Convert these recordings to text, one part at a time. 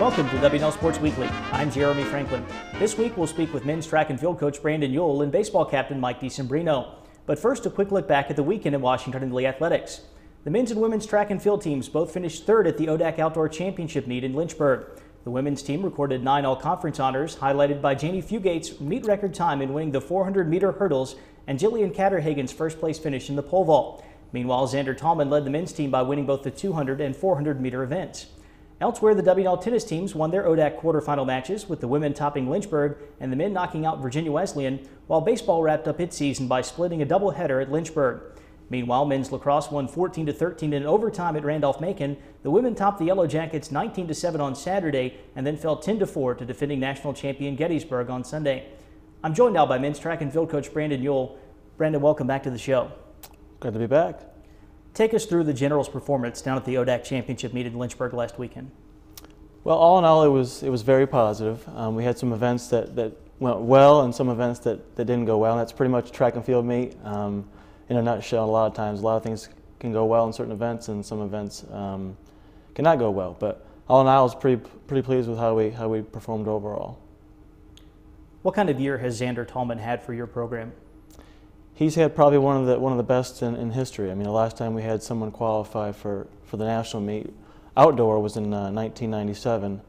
Welcome to WNL Sports Weekly. I'm Jeremy Franklin. This week we'll speak with men's track and field coach Brandon Uhl and baseball captain Mike Decembrino. But first, a quick look back at the weekend in Washington and Lee athletics. The men's and women's track and field teams both finished third at the ODAC Outdoor Championship meet in Lynchburg. The women's team recorded 9 all-conference honors, highlighted by Janie Fugate's meet record time in winning the 400-meter hurdles and Jillian Catterhagen's first-place finish in the pole vault. Meanwhile, Xander Tallman led the men's team by winning both the 200 and 400-meter events. Elsewhere, the WNL tennis teams won their ODAC quarterfinal matches, with the women topping Lynchburg and the men knocking out Virginia Wesleyan, while baseball wrapped up its season by splitting a doubleheader at Lynchburg. Meanwhile, men's lacrosse won 14-13 in overtime at Randolph-Macon. The women topped the Yellow Jackets 19-7 on Saturday and then fell 10-4 to defending national champion Gettysburg on Sunday. I'm joined now by men's track and field coach Brandon Uhl. Brandon, welcome back to the show. Good to be back. Take us through the Generals' performance down at the ODAC Championship meet in Lynchburg last weekend. Well, all in all, it was very positive. We had some events that went well and some events that didn't go well, and that's pretty much a track and field meet. In a nutshell, a lot of times, a lot of things can go well in certain events, and some events cannot go well. But all in all, I was pretty pleased with how we performed overall. What kind of year has Xander Tallman had for your program? He's had probably one of the best in history. I mean, the last time we had someone qualify for the national meet outdoor was in 1997,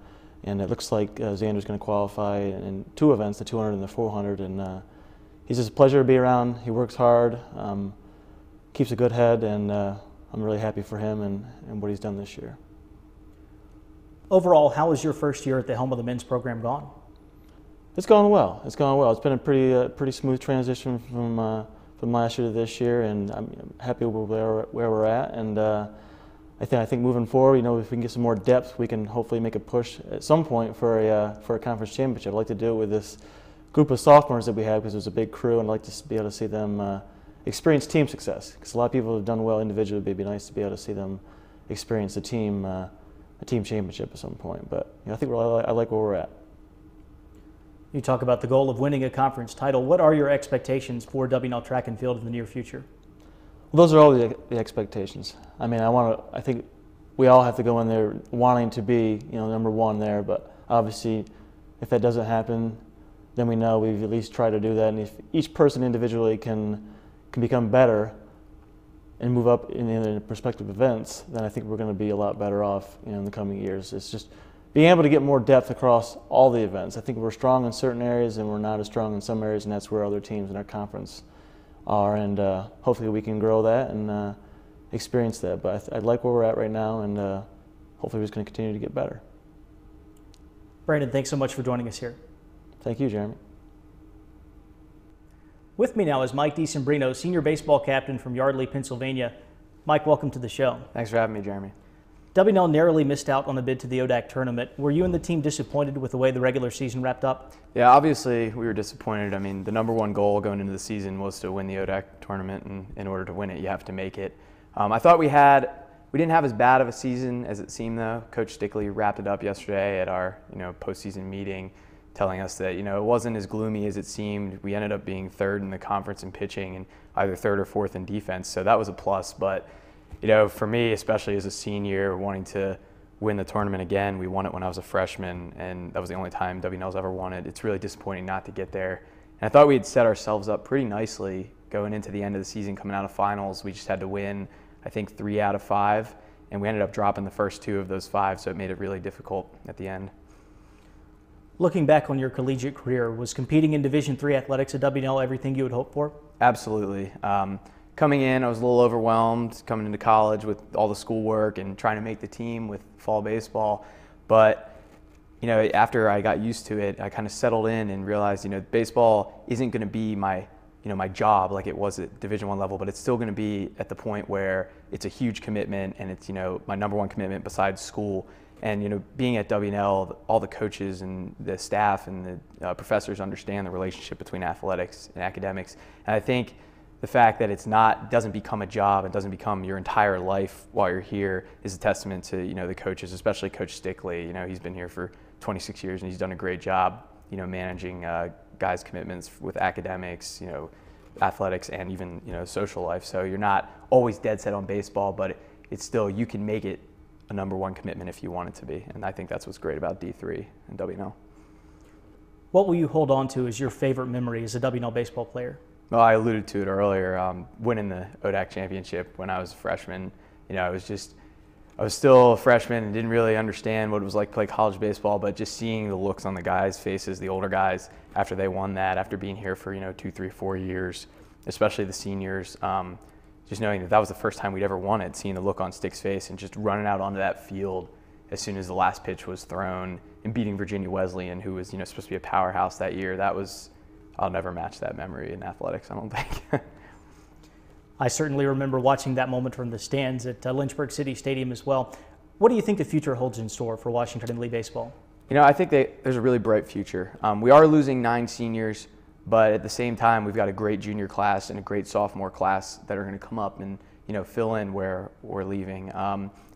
and it looks like Xander's going to qualify in 2 events, the 200 and the 400. And he's just a pleasure to be around. He works hard, keeps a good head, and I'm really happy for him and what he's done this year. Overall, how has your first year at the helm of the men's program gone? It's gone well. It's gone well. It's been a pretty smooth transition from last year to this year, and I'm happy with where we're at. And I think moving forward, if we can get some more depth, we can hopefully make a push at some point for a conference championship. I'd like to do it with this group of sophomores that we have, because it was a big crew, and I'd like to be able to see them experience team success. Because a lot of people have done well individually, but it'd be nice to be able to see them experience a team championship at some point. But I think I like where we're at. You talk about the goal of winning a conference title. What are your expectations for WNL track and field in the near future? Well, those are all the expectations. I mean, I think we all have to go in there wanting to be, number one there. But obviously, if that doesn't happen, then we know we've at least tried to do that. And if each person individually can become better and move up in the prospective events, then I think we're going to be a lot better off in the coming years. It's just being able to get more depth across all the events. I think we're strong in certain areas and we're not as strong in some areas, and that's where other teams in our conference are. And hopefully we can grow that and experience that. But I like where we're at right now, and hopefully we're just going to continue to get better. Brandon, thanks so much for joining us here. Thank you, Jeremy. With me now is Mike Decembrino, senior baseball captain from Yardley, Pennsylvania. Mike, welcome to the show. Thanks for having me, Jeremy. WNL narrowly missed out on a bid to the ODAC tournament. Were you and the team disappointed with the way the regular season wrapped up? Yeah, obviously we were disappointed. I mean, the number one goal going into the season was to win the ODAC tournament, and in order to win it, you have to make it. I thought we didn't have as bad of a season as it seemed, though. Coach Stickley wrapped it up yesterday at our postseason meeting, telling us that it wasn't as gloomy as it seemed. We ended up being 3rd in the conference in pitching and either 3rd or 4th in defense, so that was a plus. But for me, especially as a senior, wanting to win the tournament again, we won it when I was a freshman, and that was the only time WNL's ever won it. It's really disappointing not to get there. And I thought we had set ourselves up pretty nicely going into the end of the season, coming out of finals. We just had to win, I think, 3 out of 5, and we ended up dropping the first 2 of those 5, so it made it really difficult at the end. Looking back on your collegiate career, was competing in Division III athletics at WNL everything you had hoped for? Absolutely. Coming in, I was a little overwhelmed coming into college with all the schoolwork and trying to make the team with fall baseball. But, after I got used to it, I kind of settled in and realized, baseball isn't going to be my job like it was at Division I level, but it's still going to be at the point where it's a huge commitment, and it's, my number one commitment besides school. And, being at WNL, all the coaches and the staff and the professors understand the relationship between athletics and academics. And I think the fact that doesn't become a job and doesn't become your entire life while you're here is a testament to, the coaches, especially Coach Stickley. He's been here for 26 years and he's done a great job, managing guys' commitments with academics, athletics, and even, social life. So you're not always dead set on baseball, but it's still, you can make it a #1 commitment if you want it to be. And I think that's what's great about D3 and WNL. What will you hold on to as your favorite memory as a WNL baseball player? Well, I alluded to it earlier, winning the ODAC championship when I was a freshman. You know, I was still a freshman and didn't really understand what it was like to play college baseball, but just seeing the looks on the guys' faces, the older guys, after they won that, after being here for, 2, 3, 4 years, especially the seniors, just knowing that that was the first time we'd ever won it, seeing the look on Stick's face and just running out onto that field as soon as the last pitch was thrown and beating Virginia Wesleyan, who was, supposed to be a powerhouse that year. I'll never match that memory in athletics, I don't think. I certainly remember watching that moment from the stands at Lynchburg City Stadium as well. What do you think the future holds in store for Washington and Lee baseball? I think there's a really bright future. We are losing 9 seniors, but at the same time, we've got a great junior class and a great sophomore class that are going to come up and fill in where we're leaving.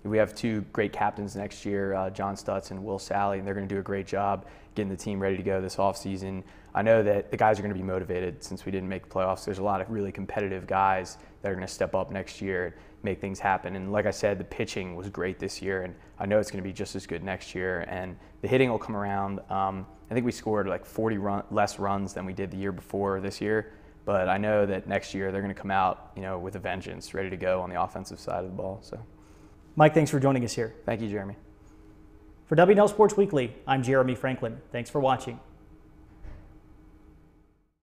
We have 2 great captains next year, John Stutz and Will Sally, and they're going to do a great job getting the team ready to go this offseason. I know that the guys are going to be motivated since we didn't make the playoffs. There's a lot of really competitive guys that are going to step up next year and make things happen. And like I said, the pitching was great this year, and I know it's going to be just as good next year. And the hitting will come around. I think we scored like 40 less runs than we did the year before this year. But I know that next year they're going to come out, with a vengeance, ready to go on the offensive side of the ball. So, Mike, thanks for joining us here. Thank you, Jeremy. For WNL Sports Weekly, I'm Jeremy Franklin. Thanks for watching.